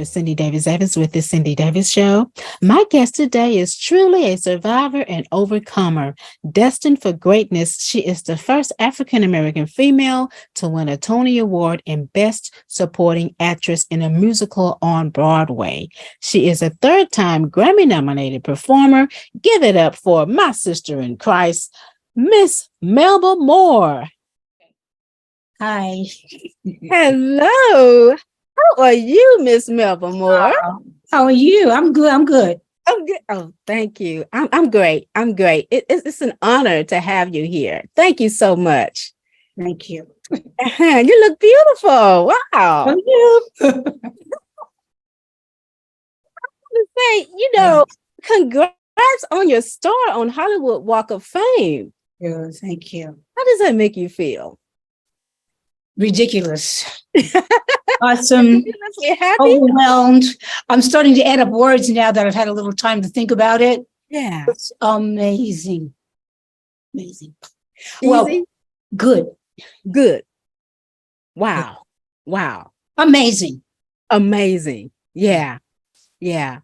is Cindy Davis Evans with the Cindy Davis Show. My guest today is truly a survivor and overcomer. Destined for greatness, she is the first African American female to win a Tony Award in Best Supporting Actress in a Musical on Broadway. She is a third-time Grammy-nominated performer. Give it up for my sister in Christ, Miss Melba Moore. Hi. Hello. How are you, Miss Melba Moore? How are you? I'm good. I'm good. I'm good. Oh, thank you. I'm great. I'm great. It's an honor to have you here. Thank you so much. Thank you. You look beautiful. Wow. Thank you. Say, congrats on your star on Hollywood Walk of Fame. Yeah, thank you. How does that make you feel? Ridiculous. Awesome. You're happy? Overwhelmed. I'm starting to add up words now that I've had a little time to think about it. Yeah. It's amazing. Amazing. Easy? Well, good. Good. Wow. Wow. Amazing. Amazing. Yeah. Yeah.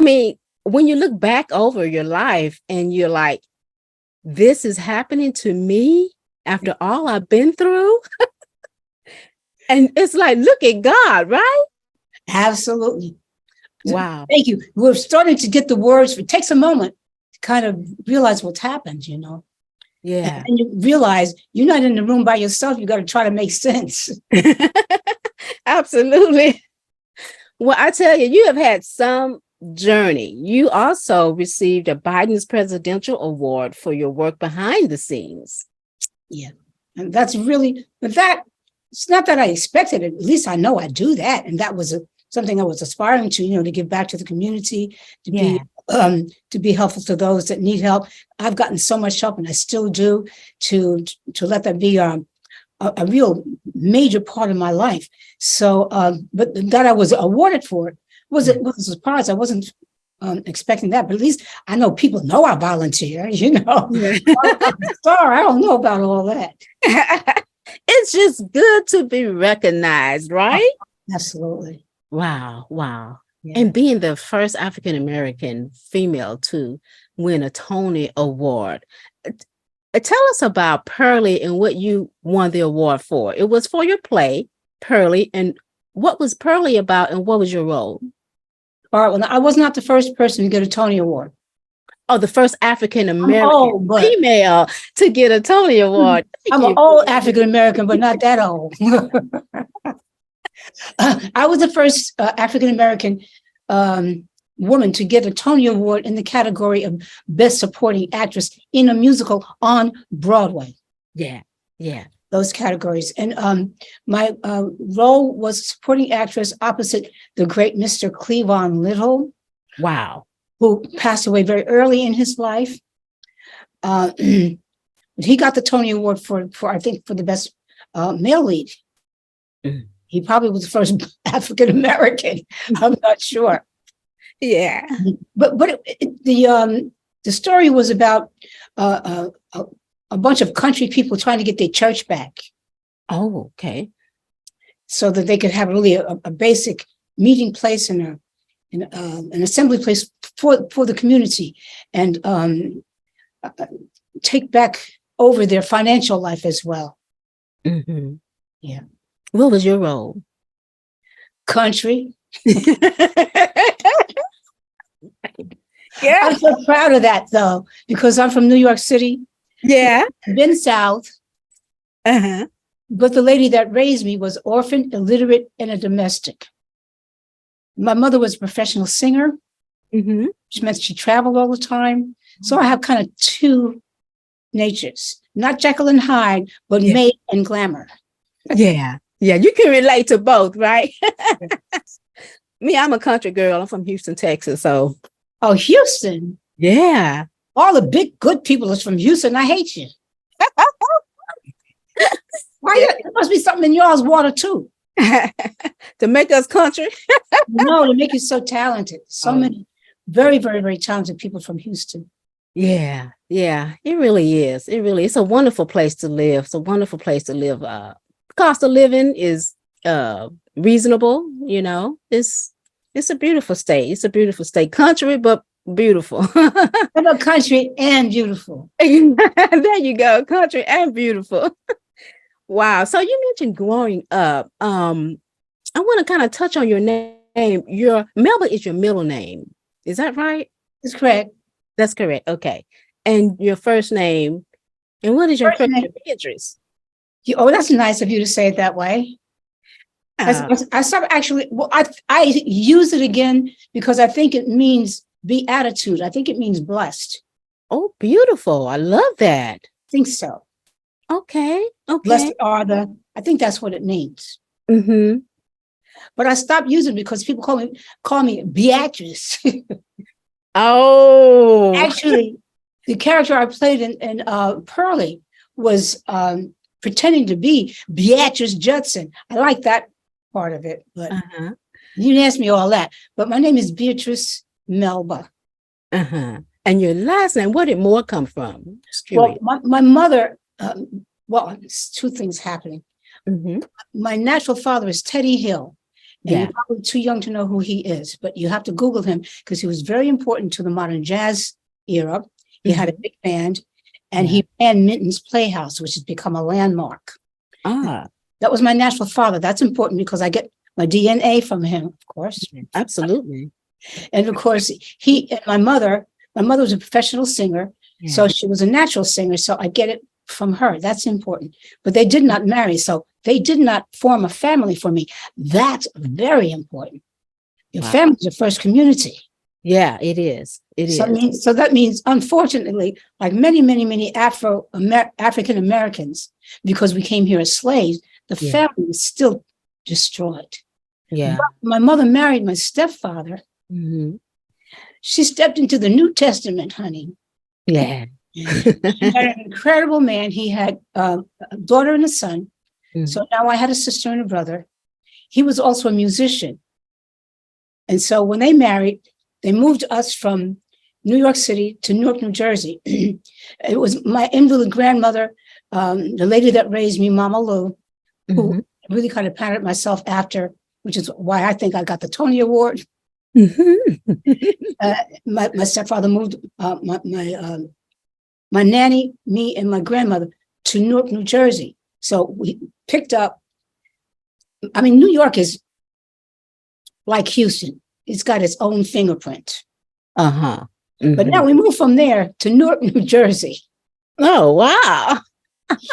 I mean, when you look back over your life and you're like, this is happening to me after all I've been through. And it's like, look at God, right? Absolutely. Wow. Thank you. We're starting to get the words. It takes a moment to kind of realize what's happened, Yeah. And you realize you're not in the room by yourself. You got to try to make sense. Absolutely. Well, I tell you, you have had some journey. You also received a Biden's Presidential Award for your work behind the scenes. Yeah. And that's really, but that, it's not that I expected it. At least I know I do that. And that was something I was aspiring to, to give back to the community, to be helpful to those that need help. I've gotten so much help, and I still do, to let that be a real major part of my life. So, but that I was awarded for it was a surprise. I wasn't expecting that, but at least I know people know I volunteer, Yeah. Sorry, I don't know about all that. It's just good to be recognized, right? Absolutely. Wow. Wow. Yeah. And being the first African-American female to win a Tony Award. Tell us about Purlie and what you won the award for. It was for your play, Purlie. And what was Purlie about and what was your role? All right. Well, I was not the first person to get a Tony Award. Oh, the first African-American female to get a Tony Award. I'm an old African-American, but not that old. I was the first African-American woman to get a Tony Award in the category of Best Supporting Actress in a Musical on Broadway. Yeah, yeah. Those categories. And my role was supporting actress opposite the great Mr. Cleavon Little. Wow. Who passed away very early in his life. He got the Tony Award for I think, for the best male lead. Mm. He probably was the first African-American. I'm not sure. Yeah. But the story was about a bunch of country people trying to get their church back. Oh, okay. So that they could have really a basic meeting place and an assembly place for the community, and take back over their financial life as well. Mm-hmm. Yeah. What was your role? Country. Yeah. I'm so proud of that, though, because I'm from New York City. Yeah. Been South. Uh-huh. But the lady that raised me was orphaned, illiterate, and a domestic. My mother was a professional singer, which meant she traveled all the time. So I have kind of two natures, not Jekyll and Hyde, but maid and glamour. Yeah. Yeah. You can relate to both, right? Me, I'm a country girl. I'm from Houston, Texas. So. Oh, Houston. Yeah. All the big good people is from Houston. I hate you. Why? There must be something in y'all's water too. To make us country? No, to make you so talented. So many very, very, very talented people from Houston. Yeah, yeah, it really is. It really is a wonderful place to live. It's a wonderful place to live. Cost of living is reasonable, it's It's a beautiful state. It's a beautiful state. Country, but beautiful. How about country and beautiful? There you go. Country and beautiful. Wow. So you mentioned growing up. I want to kind of touch on your name. Your Melba is your middle name. Is that right? That's correct. That's correct. Okay. And your first name. And what is your First first name. name? Beatrice. Oh, that's nice of you to say it that way. I stopped actually. Well, I use it again because I think it means beatitude. I think it means blessed. Oh, beautiful. I love that. I think so. Okay. Okay. Blessed are the. I think that's what it means. Mm-hmm. But I stopped using it because people call me Beatrice. Oh. Actually, the character I played in Purlie was pretending to be Beatrice Judson. I like that part of it, but you didn't ask me all that. But my name is Beatrice Melba. And your last name, where did Moore come from? Well, my mother, well, it's two things happening. Mm-hmm. My natural father is Teddy Hill. And Yeah. you're probably too young to know who he is, but you have to Google him because he was very important to the modern jazz era. He had a big band, and he ran Minton's Playhouse, which has become a landmark. That was my natural father. That's important because I get my DNA from him, of course. Absolutely. And of course, my mother was a professional singer, so she was a natural singer. So I get it from her. That's important. But they did not marry, so they did not form a family for me. That's very important. Your family is your first community. Yeah, it is. It so is. So that means, unfortunately, like many African Americans, because we came here as slaves, the family is still destroyed. Yeah. But my mother married my stepfather. Mm-hmm. She stepped into the New Testament, honey. Yeah. She had an incredible man. He had a daughter and a son. Mm-hmm. So now I had a sister and a brother. He was also a musician. And so when they married, they moved us from New York City to Newark, New Jersey. It was my invalid grandmother, the lady that raised me, Mama Lou, who really kind of patterned myself after, which is why I think I got the Tony Award. My stepfather moved my nanny, me, and my grandmother to Newark, New Jersey. So we picked up. I mean, New York is like Houston. It's got its own fingerprint. But now we moved from there to Newark, New Jersey. Oh, wow.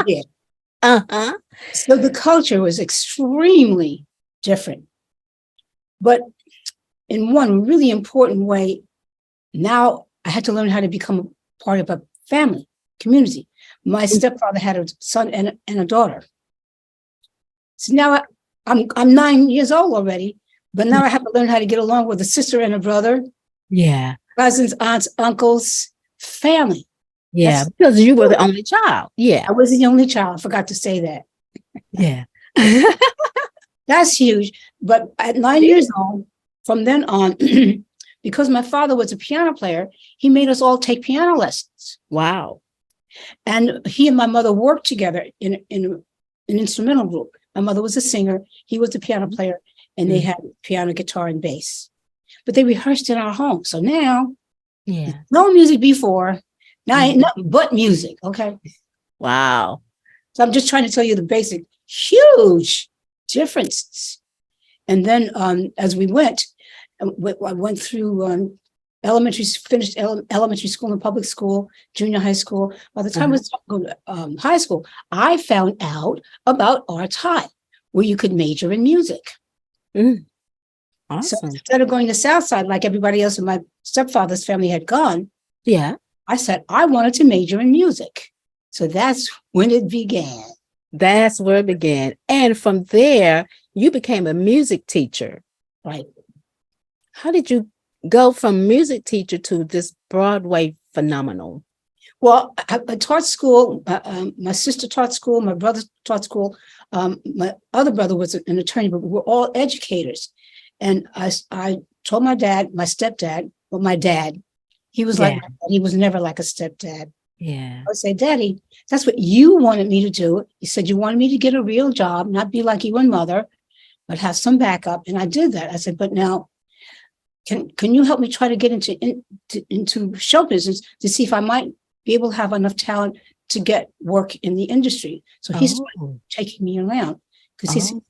Yeah. So the culture was extremely different. But in one really important way, now I had to learn how to become a part of a family, community. My stepfather had a son and a daughter. So now I'm 9 years old already, but now I have to learn how to get along with a sister and a brother. Yeah. Cousins, aunts, uncles, family. Yeah, because you were the only child. Yeah. I was the only child. I forgot to say that. Yeah. That's huge. But at 9 years old, from then on, because my father was a piano player, he made us all take piano lessons. Wow. And he and my mother worked together in an instrumental group. My mother was a singer, he was a piano player, and they had piano, guitar, and bass. But they rehearsed in our home. So now, no music before, now ain't nothing but music, okay? Wow. So I'm just trying to tell you the basic, huge differences. And then as we went, I went through finished elementary school and public school, junior high school. By the time I was going to high school, I found out about Arts High, where you could major in music. Awesome. So instead of going to Southside like everybody else in my stepfather's family had gone, I said I wanted to major in music. So that's when it began. That's where it began. And from there, you became a music teacher. Right. How did you go from music teacher to this Broadway phenomenal? Well, I taught school. My sister taught school. My brother taught school. My other brother was an attorney, but we were all educators. And I told my dad, my stepdad, well, my dad, he was like, he was never like a stepdad. Yeah. I would say, Daddy, that's what you wanted me to do. You said you wanted me to get a real job, not be like you and mother, but have some backup. And I did that. I said, but now can you help me try to get into show business to see if I might be able to have enough talent to get work in the industry? So he started taking me around because he said,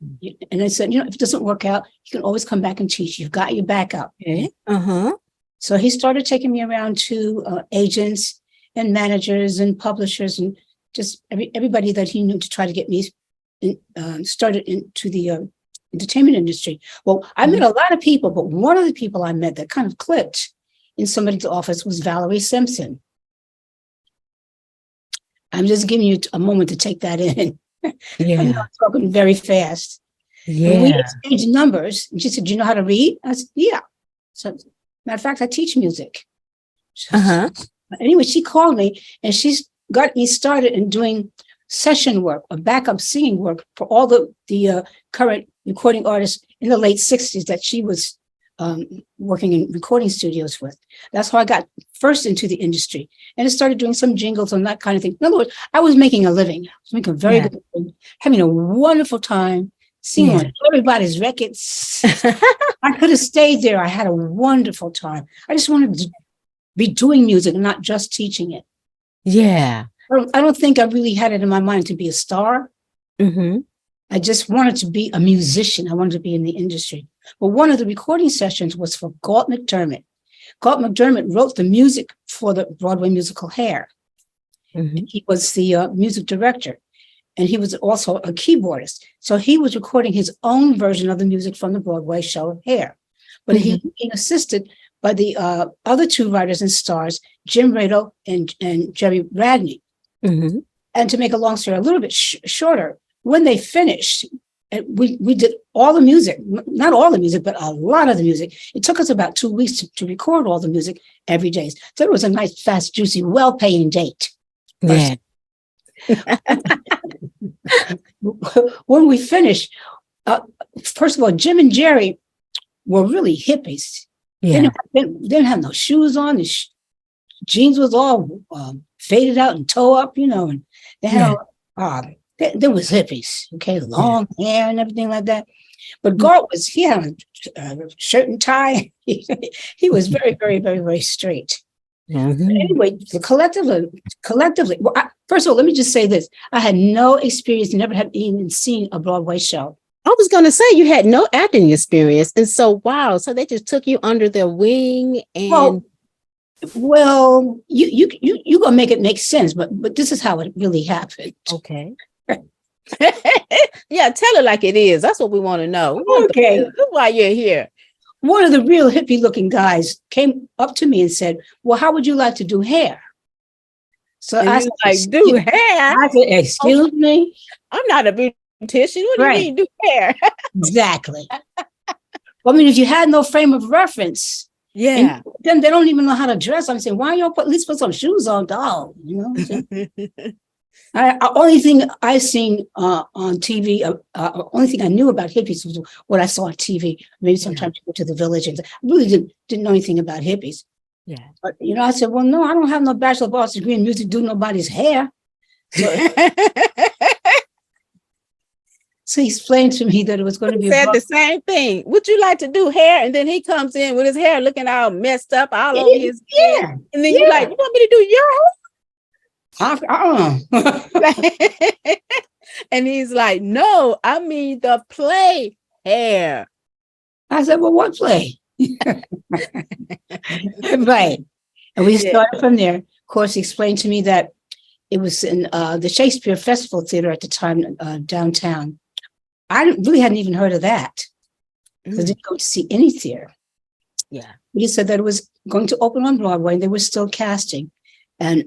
and I said, if it doesn't work out, you can always come back and teach. You've got your backup. Okay. So he started taking me around to agents and managers and publishers and just everybody that he knew to try to get me started into the entertainment industry. Well, I met a lot of people, but one of the people I met that kind of clicked in somebody's office was Valerie Simpson. I'm just giving you a moment to take that in. Yeah. I'm talking very fast. Yeah. And we exchanged numbers. And she said, "Do you know how to read?" I said, "Yeah." So, matter of fact, I teach music. Anyway, she called me and she's got me started in doing session work or backup singing work for all the current recording artists in the late 60s that she was working in recording studios with. That's how I got first into the industry. And I started doing some jingles and that kind of thing. In other words, I was making a living. I was making a very good living, having a wonderful time, singing on everybody's records. I could have stayed there. I had a wonderful time. I just wanted to be doing music and not just teaching it. Yeah. I don't think I really had it in my mind to be a star. I just wanted to be a musician. I wanted to be in the industry. But one of the recording sessions was for Galt McDermott. Galt McDermott wrote the music for the Broadway musical Hair. He was the music director, and he was also a keyboardist. So he was recording his own version of the music from the Broadway show Hair. But he being assisted by the other two writers and stars, Jim Rado and Jerry Radney. And to make a long story a little bit shorter, when they finished, we did all the music, not all the music, but a lot of the music. It took us about 2 weeks to record all the music every day. So it was a nice, fast, juicy, well-paying date. Yeah. When we finished, first of all, Jim and Jerry were really hippies. Yeah. They didn't have no shoes on. The jeans was all faded out and toe up, and they had there was hippies, okay, long hair and everything like that. But Galt he had a shirt and tie. He was very, very, very, very straight. Anyway, collectively, well, first of all, let me just say this. I had no experience, never had even seen a Broadway show. I was going to say you had no acting experience. And so, wow. So they just took you under their wing and... Well, you gonna make it make sense, but this is how it really happened. Okay. Yeah, tell it like it is. That's what we want to know. Okay. Why you're here. One of the real hippie looking guys came up to me and said, "Well, how would you like to do hair?" So I said, like, do hair? I said, "Excuse me? I'm not a beautician. What do you mean do hair?" Exactly. Well, I mean, if you had no frame of reference, then they don't even know how to dress. I'm saying, why don't you at least put some shoes on, dog? Only thing I seen on TV, only thing I knew about hippies was what I saw on TV. Maybe sometimes you go to the village, and I really didn't know anything about hippies. Yeah, but I said, well, no, I don't have no Bachelor of Arts degree in music, do nobody's hair. So he explained to me that it was going to be said the same thing. Would you like to do hair? And then he comes in with his hair looking all messed up all over his head. And then you're like, you want me to do your hair? And he's like, no, I mean the play hair. I said, well, what play? Right. And we started from there. Of course, he explained to me that it was in the Shakespeare Festival Theater at the time, downtown. I really hadn't even heard of that. I didn't go to see any theater. Yeah. He said that it was going to open on Broadway and they were still casting. And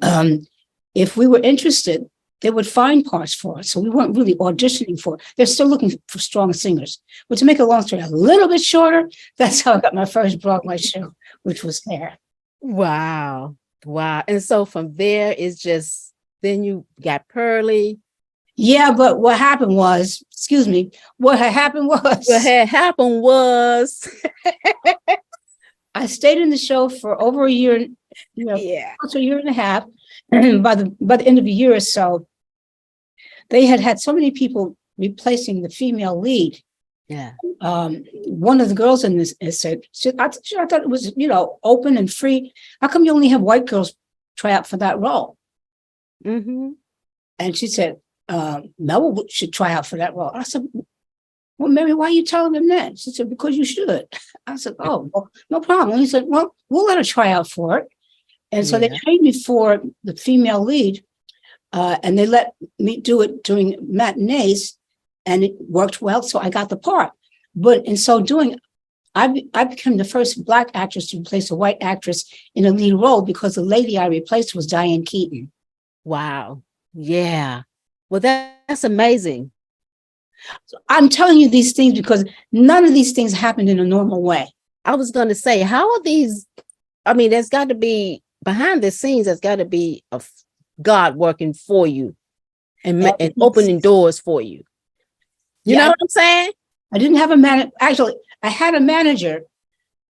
if we were interested, they would find parts for us. So we weren't really auditioning for it. They're still looking for strong singers. But to make a long story a little bit shorter, that's how I got my first Broadway show, which was Hair. Wow. Wow. And so from there is just, then you got Purlie. Yeah, but what happened was, what had happened was I stayed in the show for over a year, close to a year and a half. And by the end of a year or so, they had so many people replacing the female lead Yeah. One of the girls in this said, I thought it was, open and free. How come you only have white girls try out for that role? Mm-hmm. And she said, Melba should try out for that role. I said, well, Mary, why are you telling them that? She said, because you should. I said, oh, well, no problem. He said, well, we'll let her try out for it. And so they Yeah. trained me for the female lead, and they let me do it during matinees, and it worked well. So I got the part. But in so doing, I became the first Black actress to replace a white actress in a lead role because the lady I replaced was Diane Keaton. Wow. Yeah. Well, that's amazing. So I'm telling you these things because none of these things happened in a normal way. I was going to say, how are these? I mean, there's got to be behind the scenes, there's got to be God working for you and opening doors for you. You know what I'm saying? I didn't have a manager. Actually, I had a manager,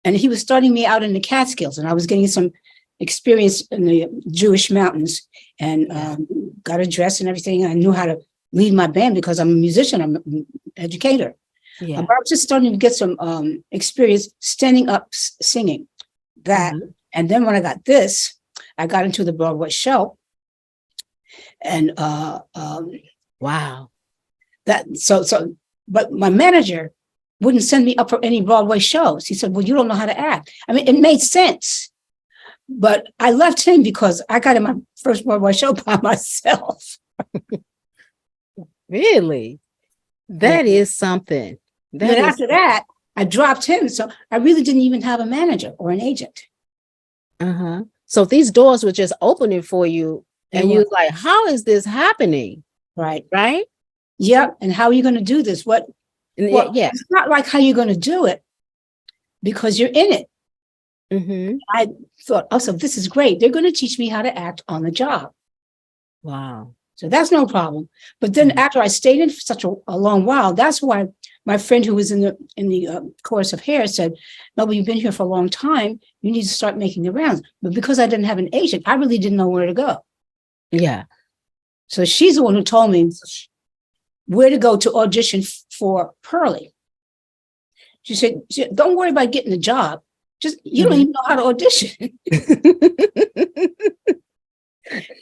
and he was starting me out in the Catskills, and I was getting some experience in the Jewish mountains, and got a dress and everything. I knew how to lead my band because I'm a musician. I'm an educator. Yeah. But I was just starting to get some experience standing up singing that. And then when I got this, I got into the Broadway show. And wow. But my manager wouldn't send me up for any Broadway shows. He said, well, you don't know how to act. I mean, it made sense. But I left him because I got in my first Broadway show by myself. Really? That is something. Then after that, I dropped him. So I really didn't even have a manager or an agent. So these doors were just opening for you. And you're like, how is this happening? Right. Right? Yep. And how are you going to do this? It's not like how you're going to do it because you're in it. I thought, oh, so this is great. They're going to teach me how to act on the job. Wow. So that's no problem. But then after I stayed in for such a long while, that's why my friend who was in the chorus of Hair said, Melba, you've been here for a long time. You need to start making the rounds. But because I didn't have an agent, I really didn't know where to go. Yeah. So she's the one who told me where to go to audition for Purlie. She said, don't worry about getting the job. Just, you don't even know how to audition.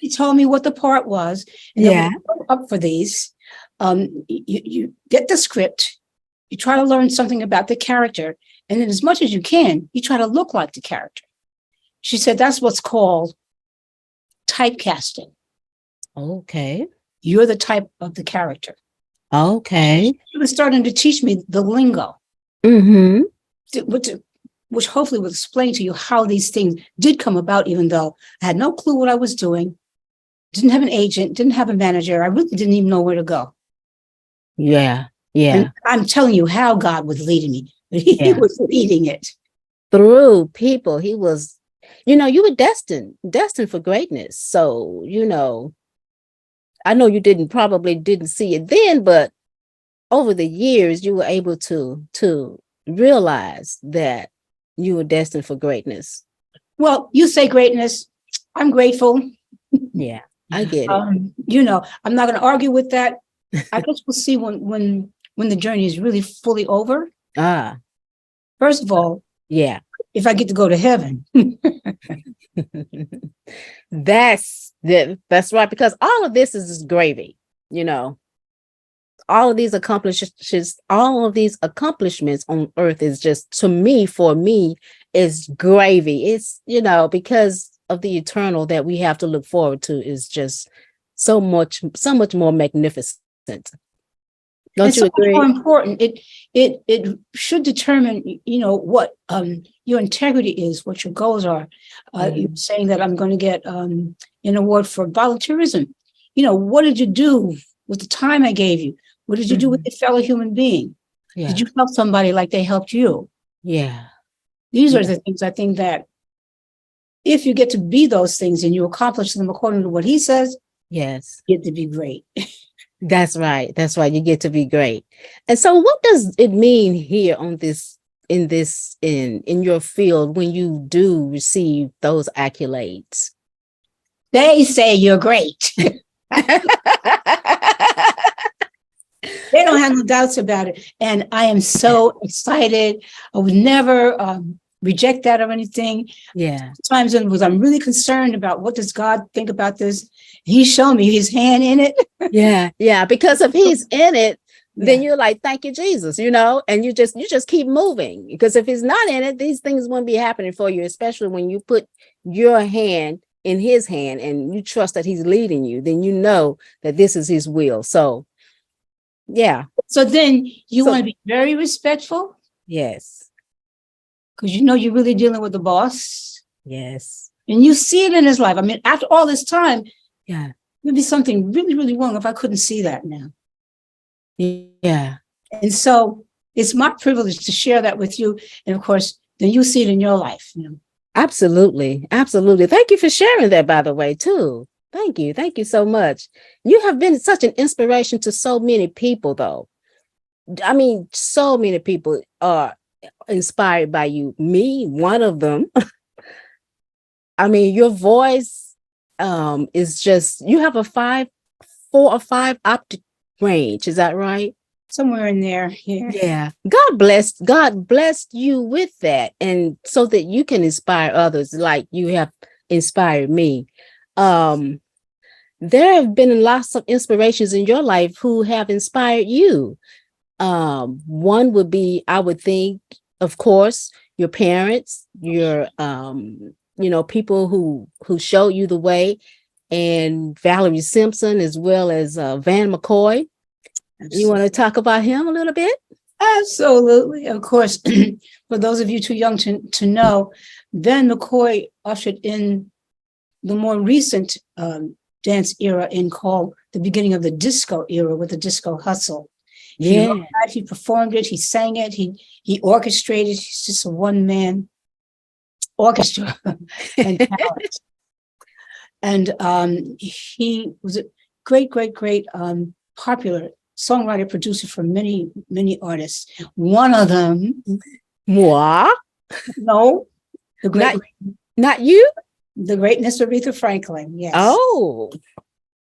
He told me what the part was. And then up for these, you get the script, you try to learn something about the character, and then as much as you can, you try to look like the character. She said that's what's called typecasting. Okay. You're the type of the character. Okay. She was starting to teach me the lingo. Which hopefully will explain to you how these things did come about, even though I had no clue what I was doing, didn't have an agent, didn't have a manager. I really didn't even know where to go. Yeah. Yeah. And I'm telling you how God was leading me. He was leading it. Through people. He was, you were destined for greatness. So, I know you probably didn't see it then, but over the years, you were able to realize that you were destined for greatness. Well, you say greatness. I'm grateful. Yeah, I get it. I'm not going to argue with that. I guess we'll see when the journey is really fully over. First of all, if I get to go to heaven. That's right, because all of this is just gravy, all of these accomplishments on earth is just, for me, is gravy. It's, because of the eternal that we have to look forward to is just so much more magnificent. Don't you agree? More important. It should determine, what your integrity is, what your goals are. You're saying that I'm going to get an award for volunteerism. What did you do with the time I gave you? What did you do with a fellow human being? Yeah. Did you help somebody like they helped you? Yeah. These are the things I think that if you get to be those things and you accomplish them according to what he says, yes, you get to be great. That's right. That's right. You get to be great. And so what does it mean here in your field when you do receive those accolades? They say you're great. They don't have no doubts about it. And I am so excited. I would never reject that or anything. Yeah. Times when I'm really concerned about what does God think about this. He showed me his hand in it. Yeah. Yeah. Because if he's in it, then Yeah. you're like, thank you, Jesus, and you just keep moving. Because if he's not in it, these things wouldn't be happening for you, especially when you put your hand in his hand and you trust that he's leading you, then you know that this is his will. So yeah. So then you So want to be very respectful yes. because you know you're really dealing with the boss. Yes. And you see it in his life. I mean, after all this time, Yeah. there'd be something really, really wrong if I couldn't see that now. Yeah. And so it's my privilege to share that with you. And of course, then you see it in your life. Absolutely. Absolutely. Thank you for sharing that, by the way, too. Thank you. Thank you so much. You have been such an inspiration to so many people, though. I mean, so many people are inspired by you. Me, one of them. I mean, your voice is just, you have a 4 or 5 octave range. Is that right? Somewhere in there. Yeah. Yeah. God blessed you with that. And so that you can inspire others like you have inspired me. There have been lots of inspirations in your life who have inspired you. One would be, I would think, of course, your parents, your people who showed you the way, and Valerie Simpson, as well as Van McCoy. You want to talk about him a little bit? Absolutely. Of course, for those of you too young to know, Van McCoy ushered in the more recent dance era in called the beginning of the disco era with the disco hustle. He Yeah. wrote that, he performed it, he sang it, he orchestrated. He's just a one-man orchestra and talent. And he was a great, great, great popular songwriter, producer for many, many artists. One of them, Moi? no, the great, Not you? the greatness of Aretha Franklin. Yes. Oh.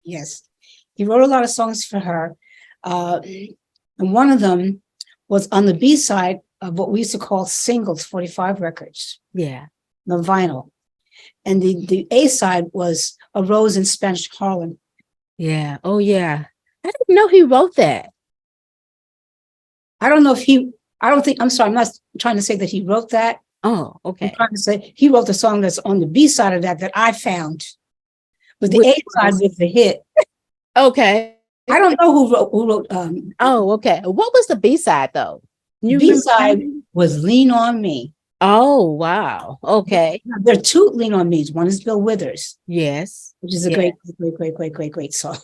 Yes. He wrote a lot of songs for her. And one of them was on the B side of what we used to call singles, 45 records. Yeah. The vinyl. And the A side was A Rose in Spanish Harlem. Yeah. Oh, yeah. I didn't know he wrote that. I don't know if I'm sorry, I'm not trying to say that he wrote that. Oh, I'm okay. trying to say he wrote the song that's on the B side of that I found. But the A side was the hit. Okay. I don't know who wrote Oh, okay. What was the B-side though? You B side remember? was Lean on Me. Oh, wow. Okay. There are 2 Lean on Me's. One is Bill Withers, Yes. which is a Yeah. great song.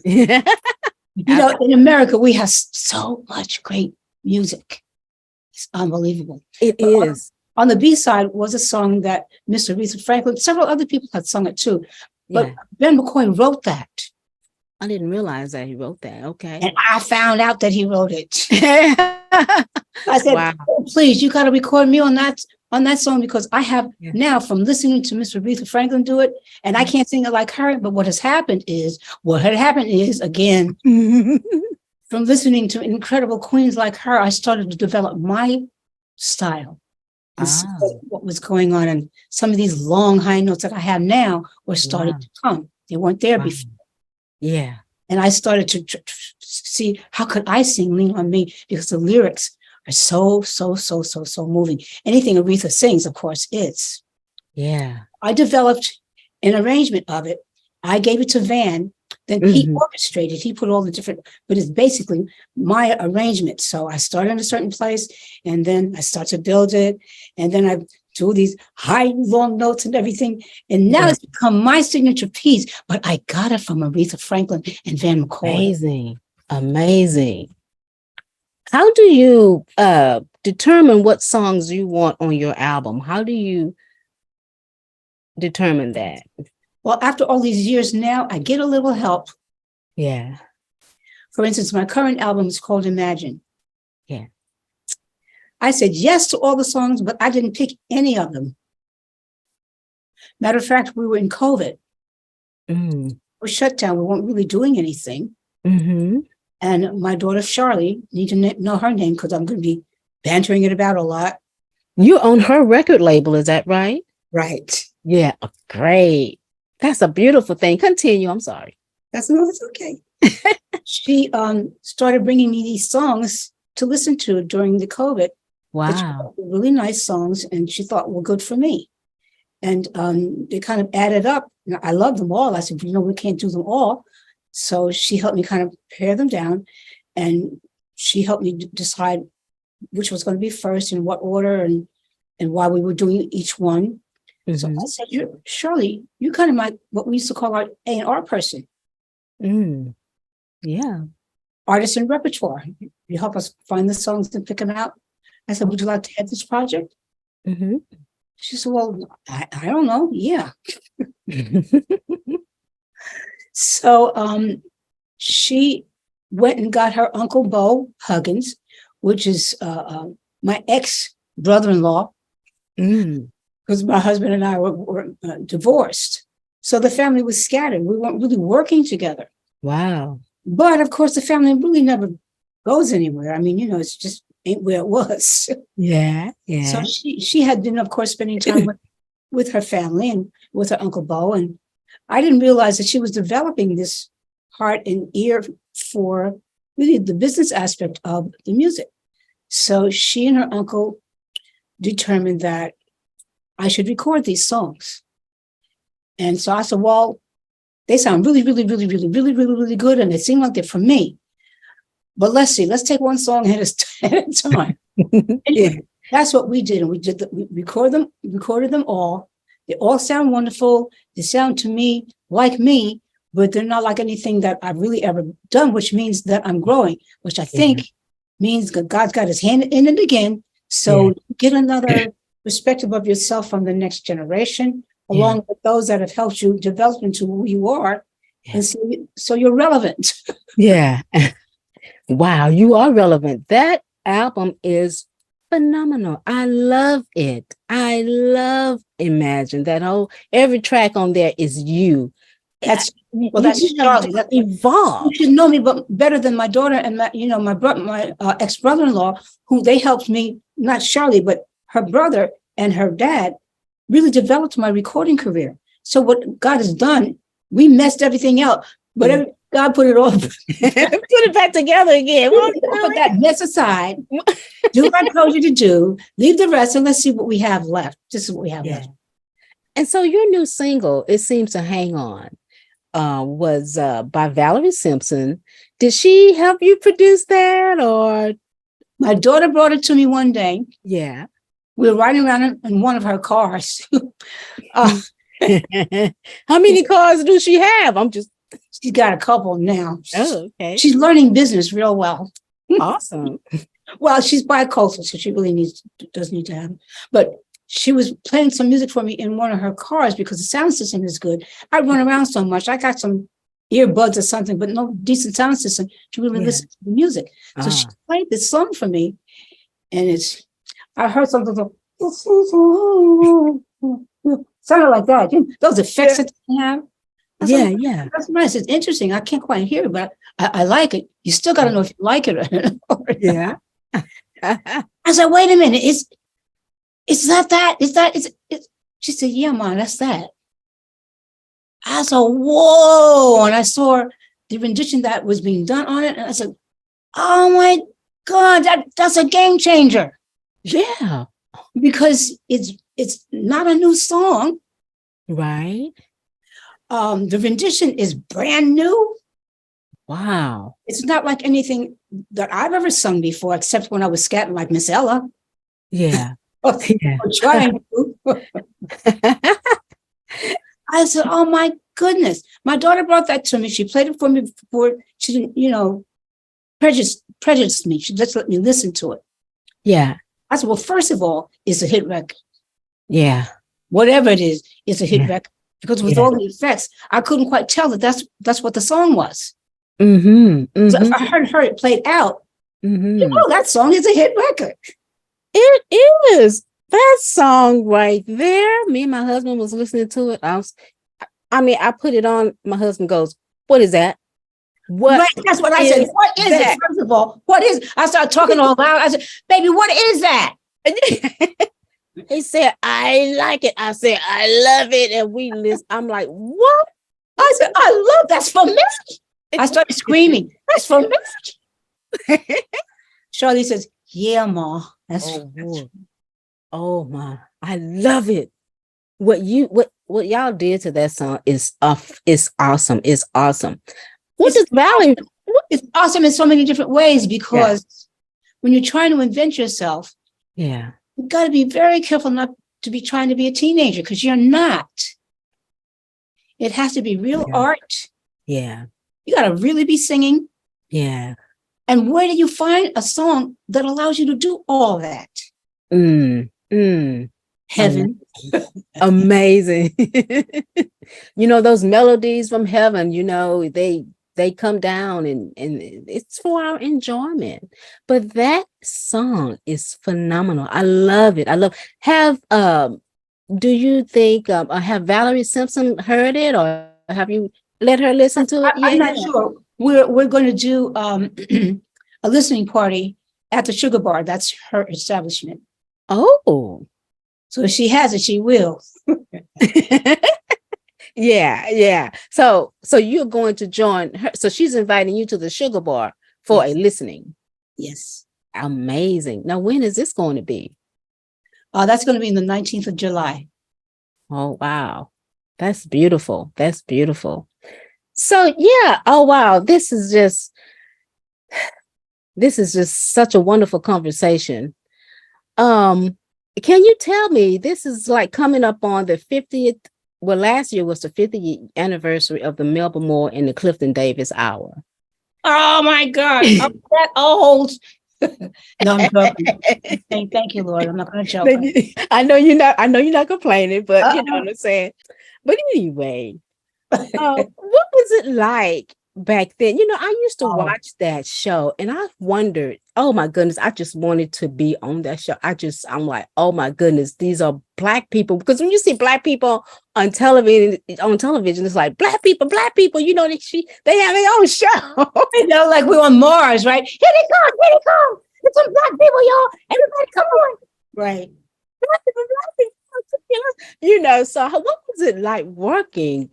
In America, we have so much great music. It's unbelievable. It is. On the B side was a song that Mr. Aretha Franklin, several other people had sung it too. But Yeah. Ben McCoy wrote that. I didn't realize that he wrote that. Okay. And I found out that he wrote it. I said, wow. oh, please, you got to record me on that song because I have now from listening to Mr. Aretha Franklin do it, and I can't sing it like her. But what had happened is, again, from listening to incredible queens like her, I started to develop my style. And what was going on, and some of these long high notes that I have now were starting to come. They weren't there before. Yeah. And I started to see how could I sing Lean on Me, because the lyrics are so moving. Anything Aretha sings, of course, is. Yeah. I developed an arrangement of it. I gave it to Van. Then he orchestrated, he put all the different, but it's basically my arrangement. So I started in a certain place, and then I start to build it. And then I do these high, long notes and everything. And now it's become my signature piece, but I got it from Aretha Franklin and Van McCoy. Amazing. How do you determine what songs you want on your album? How do you determine that? Well, after all these years now, I get a little help. Yeah. For instance, my current album is called Imagine. Yeah. I said yes to all the songs, but I didn't pick any of them. Matter of fact, we were in COVID. We were shut down. We weren't really doing anything. Mm-hmm. And my daughter Charlie, need to know her name because I'm going to be bantering it about a lot. You own her record label, is that right? Right. Yeah, great. That's a beautiful thing. Continue. I'm sorry. That's okay. She started bringing me these songs to listen to during the COVID. That she Wow. thought were really nice songs, and she thought were good for me. And they kind of added up. And I love them all. I said, we can't do them all. So she helped me kind of pare them down, and she helped me decide which was going to be first, in what order, and why we were doing each one. So I said, Shirley, you kind of like what we used to call our A&R person. Yeah. Artist and repertoire. You help us find the songs and pick them out. I said, would you like to head this project? She said, well, I don't know. Yeah. So she went and got her Uncle Bo Huggins, which is my ex-brother-in-law, because my husband and I were divorced. So the family was scattered. We weren't really working together. Wow. But of course, the family really never goes anywhere. I mean, it's just ain't where it was. Yeah. So she had been, of course, spending time with her family and with her Uncle Bo. And I didn't realize that she was developing this heart and ear for really the business aspect of the music. So she and her uncle determined that I should record these songs. And so I said, well, they sound really, really, really, really, really, really, really good. And they seem like they're for me. But let's take one song at a time. Yeah. That's what we did. And we recorded them all. They all sound wonderful. They sound to me, but they're not like anything that I've really ever done, which means that I'm growing, which I think means God's got his hand in it again. So get another perspective of yourself from the next generation, along with those that have helped you develop into who you are. And so you're relevant. Yeah. Wow, you are relevant. That album is phenomenal. I love it. I love Imagine. Every track on there is you. That's Charlie. Evolved. You should know me, but better than my daughter and my ex-brother-in-law, who they helped me. Not Charlie, but her brother and her dad really developed my recording career. So what God has done, we messed everything up, but God put it all put it back together again. Put that mess aside. Do what I told you to do. Leave the rest, and let's see what we have left. This is what we have left. And so your new single, It Seems to Hang On, was by Valerie Simpson. Did she help you produce that, or? My daughter brought it to me one day. Yeah. We were riding around in one of her cars. How many cars does she have? She's got a couple now. Okay. She's learning business real well. Awesome. Well, she's bicoastal, so she really does need to have. But she was playing some music for me in one of her cars because the sound system is good. I run around so much. I got some earbuds or something, but no decent sound system to really listen to the music. So she played this song for me, and I heard something like, sounded like that. Those effects that they have. Yeah. That's nice. It's interesting. I can't quite hear it, but I like it. You still got to know if you like it or yeah. I said, wait a minute. Is that? She said, yeah, Mom, that's that. I said, whoa. And I saw the rendition that was being done on it. And I said, oh my God, that's a game changer. Yeah. Because it's not a new song. Right. The rendition is brand new. Wow. It's not like anything that I've ever sung before, except when I was scatting like Miss Ella. Yeah. Or trying to. I said, oh my goodness. My daughter brought that to me. She played it for me before. She didn't, prejudice me. She just let me listen to it. Yeah. I said, well, first of all, it's a hit record. Yeah. Whatever it is, it's a hit record. Because with all the effects, I couldn't quite tell that that's what the song was. So if I heard it played out, that song is a hit record. It is. That song right there. Me and my husband was listening to it. I put it on. My husband goes, what is that? What Right. That's what I said. is What is that? it? First of all, what is I started talking all loud. I said, baby, what is that? He said, I like it. I said, I love it. And we listen. I'm like, what? I said, I love that's for me. I started screaming, that's for me. Charlie says, yeah, Ma. Oh, boy. Oh my, I love it. What y'all did to that song is awesome. It's awesome. What It's does Valerie? it's awesome in so many different ways Yeah. because when you're trying to invent yourself, Yeah. you've got to be very careful not to be trying to be a teenager because you're not. It has to be real Yeah. art. Yeah. You got to really be singing. Yeah. And where do you find a song that allows you to do all that? Heaven. Amazing. Those melodies from heaven, they come down and it's for our enjoyment. But that song is phenomenal. I love it. Do you think have Valerie Simpson heard it, or have you let her listen to it yet? I'm not sure. We're going to do a listening party at the Sugar Bar. That's her establishment. Oh. So if she has it, she will. Yeah. So you're going to join her. So she's inviting you to the Sugar Bar for Yes. a listening. Yes. Amazing. Now, when is this going to be? That's going to be on the 19th of July. Oh, wow. That's beautiful. That's beautiful. So, yeah. Oh, wow. This is just such a wonderful conversation. Can you tell me, this is like coming up on the 50th? Well, last year was the 50th anniversary of the Melba Moore and the Clifton Davis Hour. Oh my God. I'm that old. No, I'm joking. Thank you, Lord. I'm not going to joke. I know you're not complaining, but you know what I'm saying. But anyway, what was it like back then? I used to watch that show and I wondered, oh my goodness, I just wanted to be on that show. I'm like, oh my goodness, these are Black people. Because when you see Black people on television, it's like Black people, they have their own show. Like we're on Mars, right? Here they come. It's some Black people, y'all. Everybody come on. Right. Black people. So what was it like working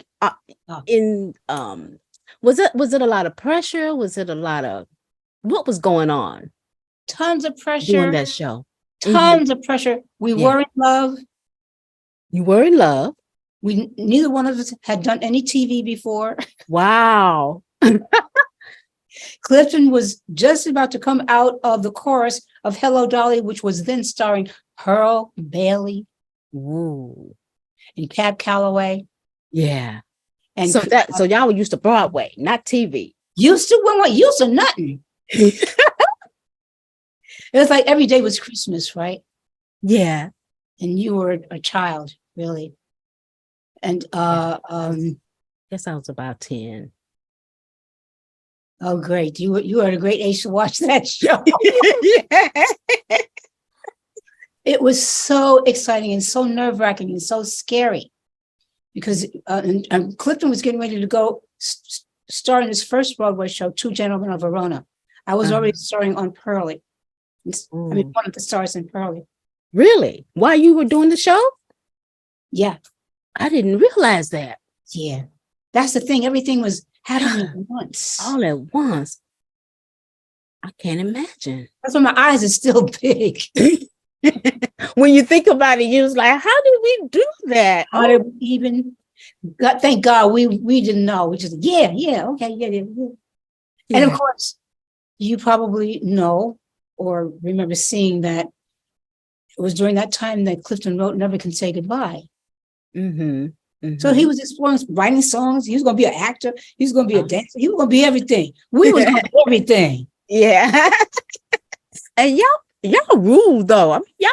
in was it a lot of pressure? Was it a lot of what was going on? Tons of pressure. Doing that show. Tons of pressure. We were in love. You were in love. Neither one of us had done any TV before. Wow. Clifton was just about to come out of the chorus of Hello Dolly, which was then starring Pearl Bailey. Ooh. And Cab Calloway. Yeah. And so y'all were used to Broadway, not TV. Used to nothing. It was like every day was Christmas, right? Yeah. And you were a child, really. And guess I was about 10. Oh, great. You were at a great age to watch that show. It was so exciting and so nerve-wracking and so scary because and Clifton was getting ready to go star in his first Broadway show, Two Gentlemen of Verona. I was already starring on Purlie. One of the stars in Purlie. Really? While you were doing the show? Yeah. I didn't realize that. Yeah. That's the thing. Everything was happening at once. All at once. I can't imagine. That's why my eyes are still big. When you think about it, you was like, how did we do that? How did we even? God, thank God we didn't know. We just, okay, yeah. And of course, you probably know or remember seeing that it was during that time that Clifton wrote Never Can Say Goodbye. Mm-hmm. Mm-hmm. So he was exploring writing songs. He was going to be an actor. He was going to be a dancer. He was going to be everything. We was going to be everything. Yeah. And y'all ruled though. I mean, y'all,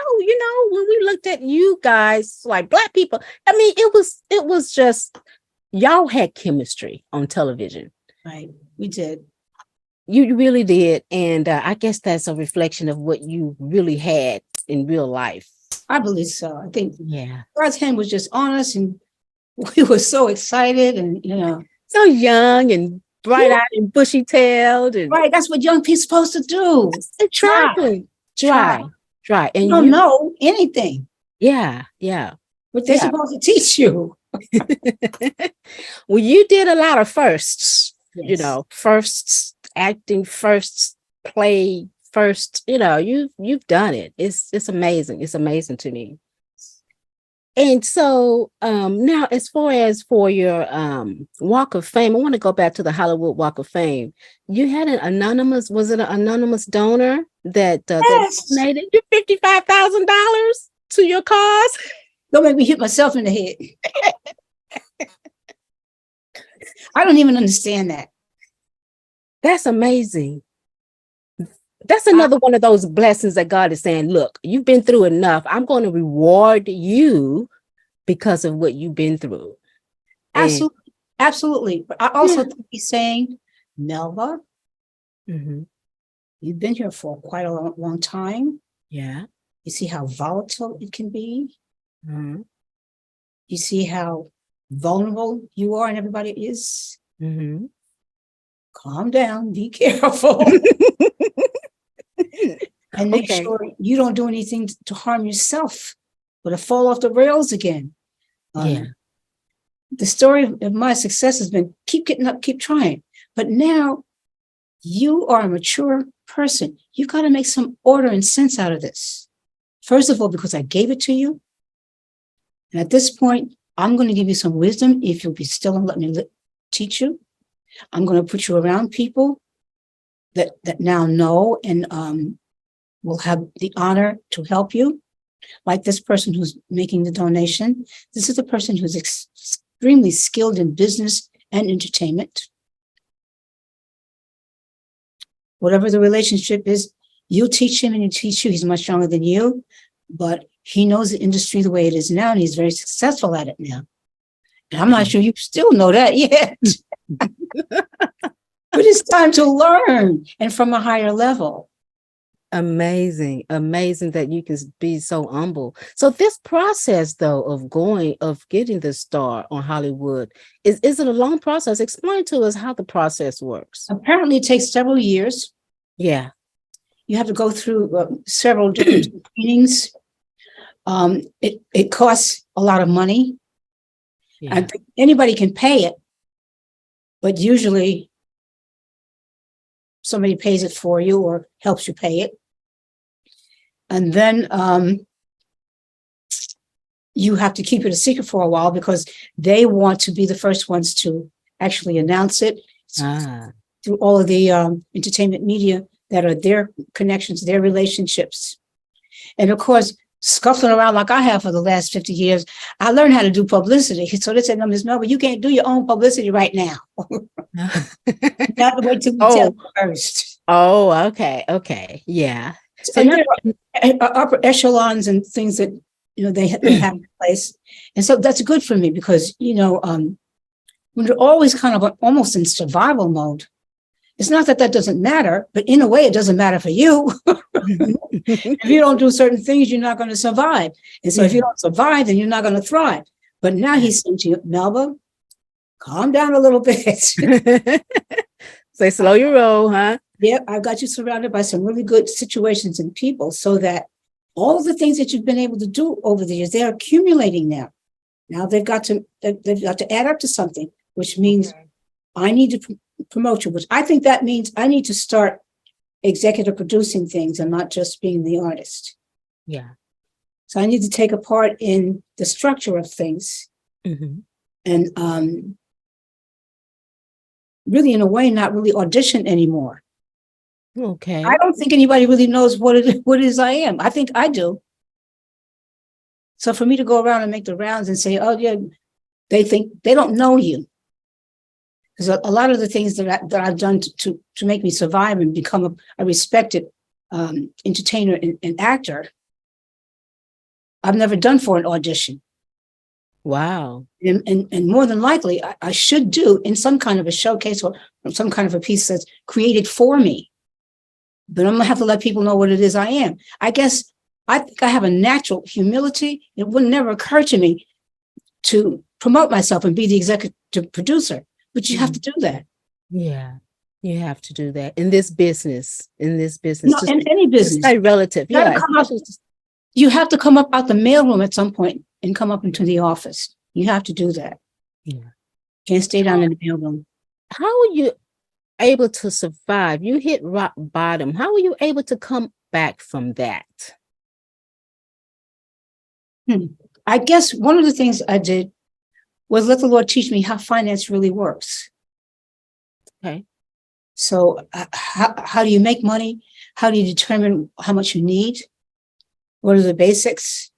when we looked at you guys, like Black people, I mean, it was just y'all had chemistry on television. Right. We did. You really did. And I guess that's a reflection of what you really had in real life. I believe so. I think God's hand was just on us and we were so excited and, so young and bright-eyed and bushy-tailed, and Right. That's what young people supposed to do. Try. exactly. Try. Try. You And don't know anything. yeah. What they're supposed to teach you. Well, you did a lot of firsts, Yes. firsts, acting firsts, play first, you've done it. It's amazing. It's amazing to me. And so now as far as for your Walk of Fame, I want to go back to the Hollywood Walk of Fame. You had was it an anonymous donor that Yes. donated you $55,000 to your cause? Don't make me hit myself in the head. I don't even understand that. That's amazing. That's another one of those blessings that God is saying, look, you've been through enough. I'm going to reward you because of what you've been through. And, Absolutely. But I also think he's saying, Melba, you've been here for quite a long time. Yeah. You see how volatile it can be. Mm-hmm. You see how vulnerable you are and everybody is. Mm-hmm. Calm down. Be careful. And make sure you don't do anything to harm yourself or to fall off the rails again. The story of my success has been keep getting up, keep trying. But now you are a mature person. You've got to make some order and sense out of this. First of all, because I gave it to you. And at this point, I'm going to give you some wisdom if you'll be still and let me teach you. I'm going to put you around people that now know and will have the honor to help you. Like this person who's making the donation. This is a person who's extremely skilled in business and entertainment. Whatever the relationship is, you teach him and you teach you. He's much younger than you, but he knows the industry the way it is now, and he's very successful at it now. And I'm not sure you still know that yet. But it's time to learn and from a higher level. Amazing that you can be so humble. So this process, though, of getting the star on Hollywood, is it a long process? Explain to us how the process works. Apparently, it takes several years. Yeah. You have to go through several different trainings. It costs a lot of money. Yeah. I think anybody can pay it, but usually somebody pays it for you or helps you pay it. And then you have to keep it a secret for a while because they want to be the first ones to actually announce it through all of the entertainment media that are their connections, their relationships. And of course, scuffling around like I have for the last 50 years, I learned how to do publicity. So they said, no, Ms. Melba, you can't do your own publicity right now. You have to wait till we tell you first. Oh, okay. Yeah. So and there are upper echelons and things that, they have in place. And so that's good for me because, when you're always kind of almost in survival mode, it's not that doesn't matter, but in a way, it doesn't matter for you. If you don't do certain things, you're not going to survive. And so if you don't survive, then you're not going to thrive. But now he's saying to you, Melba, calm down a little bit. Say slow your roll, huh? Yeah, I've got you surrounded by some really good situations and people so that all of the things that you've been able to do over the years, they're accumulating now. Now they've got to add up to something, which means I need to promote you, which I think that means I need to start executive producing things and not just being the artist. Yeah. So I need to take a part in the structure of things and really, in a way, not really audition anymore. Okay. I don't think anybody really knows what it is I am. I think I do. So for me to go around and make the rounds and say, oh, yeah, they think they don't know you. Because a lot of the things that I've done to make me survive and become a respected entertainer and actor, I've never done for an audition. Wow. And more than likely, I should do in some kind of a showcase or some kind of a piece that's created for me. But I'm going to have to let people know what it is I am. I guess I think I have a natural humility. It would never occur to me to promote myself and be the executive producer. But you have to do that. Yeah. You have to do that in this business. In this business, No, in any to business, stay relative. you gotta Yeah, come up. especially You have to come up out the mailroom at some point and come up into the office. You have to do that. yeah. Can't stay down in the mailroom. How are you able to survive? You hit rock bottom. How are you able to come back from that? I guess one of the things I did was let the Lord teach me how finance really works. Okay. So, how do you make money? How do you determine how much you need? What are the basics?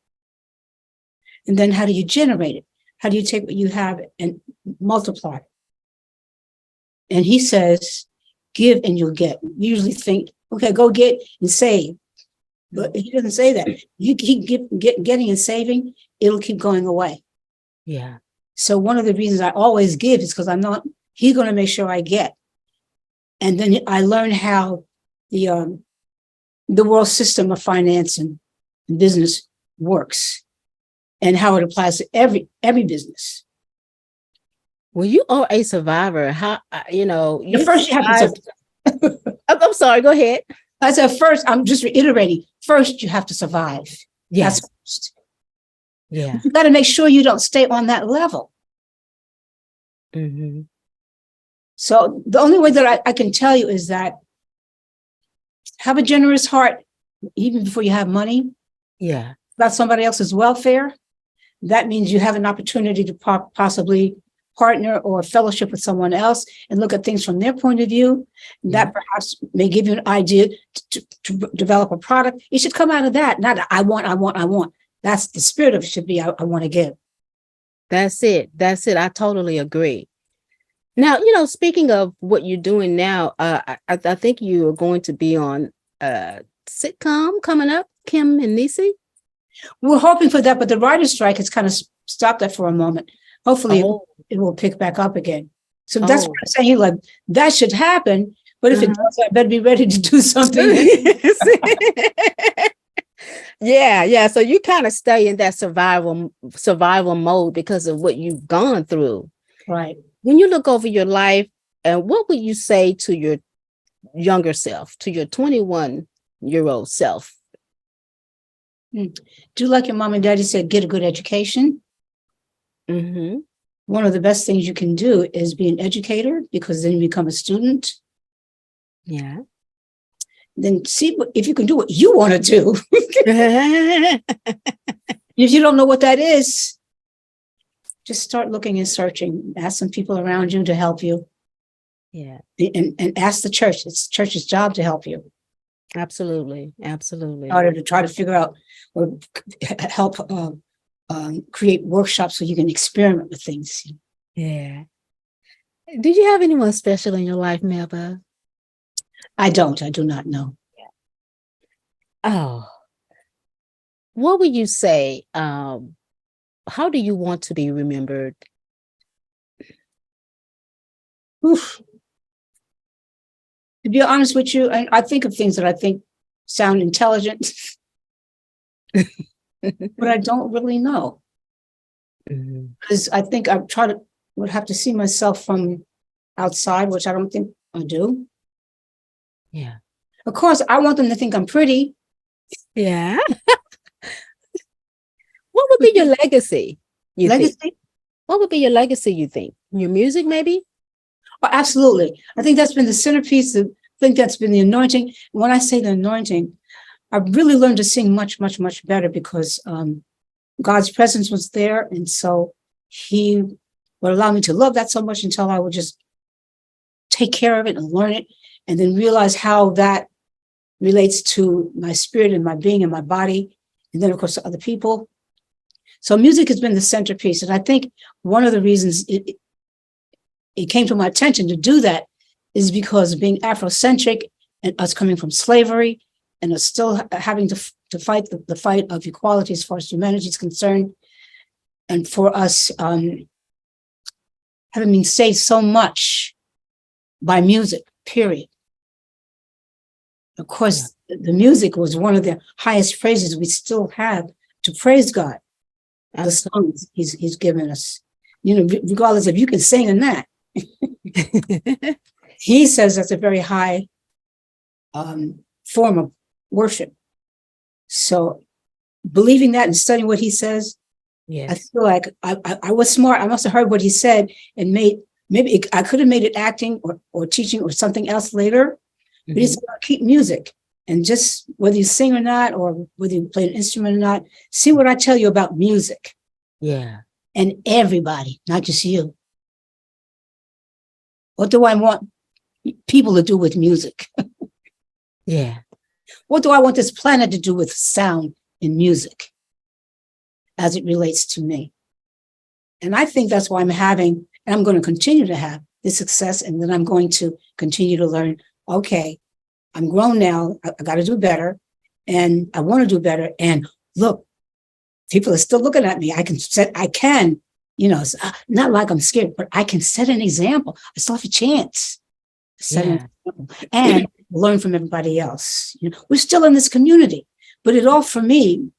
And then how do you generate it? How do you take what you have and multiply? And he says, give and you'll get. We usually think, okay, go get and save. But he doesn't say that. You keep getting and saving, it'll keep going away. Yeah. So one of the reasons I always give is because I'm not, he's going to make sure I get. And then I learn how the world system of finance and business works and how it applies to every business. Well, you are a survivor. How you First, you have to survived. I'm sorry. Go ahead. I said first. I'm just reiterating. First, you have to survive. Yes. That's first. Yeah. You got to make sure you don't stay on that level. Mm-hmm. So the only way that I can tell you is that have a generous heart, even before you have money. Yeah. About somebody else's welfare. That means you have an opportunity to possibly partner or fellowship with someone else and look at things from their point of view. That perhaps may give you an idea to develop a product. It should come out of that, not I want. That's the spirit of it should be, I want to give. That's it. I totally agree. Now, speaking of what you're doing now, I think you are going to be on a sitcom coming up, Kim and Niecy. We're hoping for that, but the writer's strike has kind of stopped that for a moment. Hopefully it will pick back up again. So that's what I'm saying. Like, that should happen. But if it does, I better be ready to do something. Yeah. So you kind of stay in that survival mode because of what you've gone through. Right. When you look over your life, and what would you say to your younger self, to your 21-year-old self? Do like your mom and daddy said, get a good education. Mm-hmm. One of the best things you can do is be an educator, because then you become a student. Yeah. Then see if you can do what you want to do. If you don't know what that is, just start looking and searching. Ask some people around you to help you. Yeah. And ask the church. It's the church's job to help you. Absolutely. In order to try to figure out or help create workshops so you can experiment with things. Yeah. Did you have anyone special in your life, Melba? I do not know. Oh, what would you say? How do you want to be remembered? Oof. To be honest with you, I think of things that I think sound intelligent, but I don't really know. Because I think would have to see myself from outside, which I don't think I do. Yeah. Of course, I want them to think I'm pretty. Yeah. What would be your legacy? Legacy? What would be your legacy, you think? Your music, maybe? Oh, absolutely. I think that's been the centerpiece. I think that's been the anointing. When I say the anointing, I really learned to sing much, much, much better because God's presence was there. And so he would allow me to love that so much until I would just take care of it and learn it, and then realize how that relates to my spirit and my being and my body. And then, of course, to other people. So music has been the centerpiece. And I think one of the reasons it came to my attention to do that is because being Afrocentric and us coming from slavery and us still having to fight the fight of equality as far as humanity is concerned, and for us having been saved so much by music, period. Of course, the music was one of the highest praises we still have to praise God. The songs he's given us, regardless if you can sing or not. he says that's a very high form of worship. So believing that and studying what he says, I feel like I was smart. I must have heard what he said and I could have made it acting or teaching or something else later. But he said, keep music. And just whether you sing or not, or whether you play an instrument or not, see what I tell you about music. Yeah. And everybody, not just you. What do I want people to do with music? Yeah. What do I want this planet to do with sound and music as it relates to me? And I think that's why I'm having, and I'm going to continue to have this success. And then I'm going to continue to learn, okay, I'm grown now. I got to do better. And I want to do better. And look, people are still looking at me. I can, it's not like I'm scared, but I can set an example. I still have a chance to set an example and learn from everybody else. We're still in this community, but it all, for me,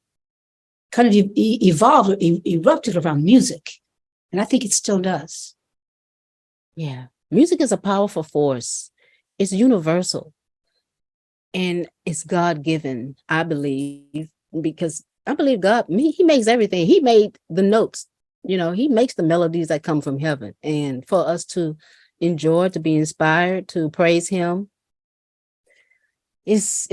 kind of evolved or erupted around music. And I think it still does. Yeah. Music is a powerful force. It's universal. And it's God-given, I believe, because I believe God, he makes everything. He made the notes, he makes the melodies that come from heaven. And for us to enjoy, to be inspired, to praise him, it's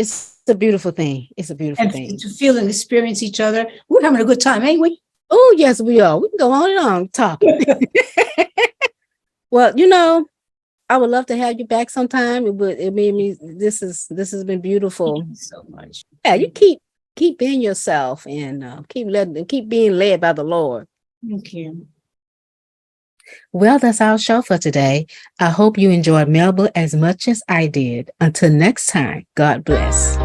a beautiful thing. It's a beautiful thing. And to feel and experience each other. We're having a good time, ain't we? Oh, yes, we are. We can go on and on talking. Well, I would love to have you back sometime. This has been beautiful. Thank you so much. Yeah, you keep being yourself and keep being led by the Lord. Thank you. Well, that's our show for today. I hope you enjoyed Melba as much as I did. Until next time, God bless.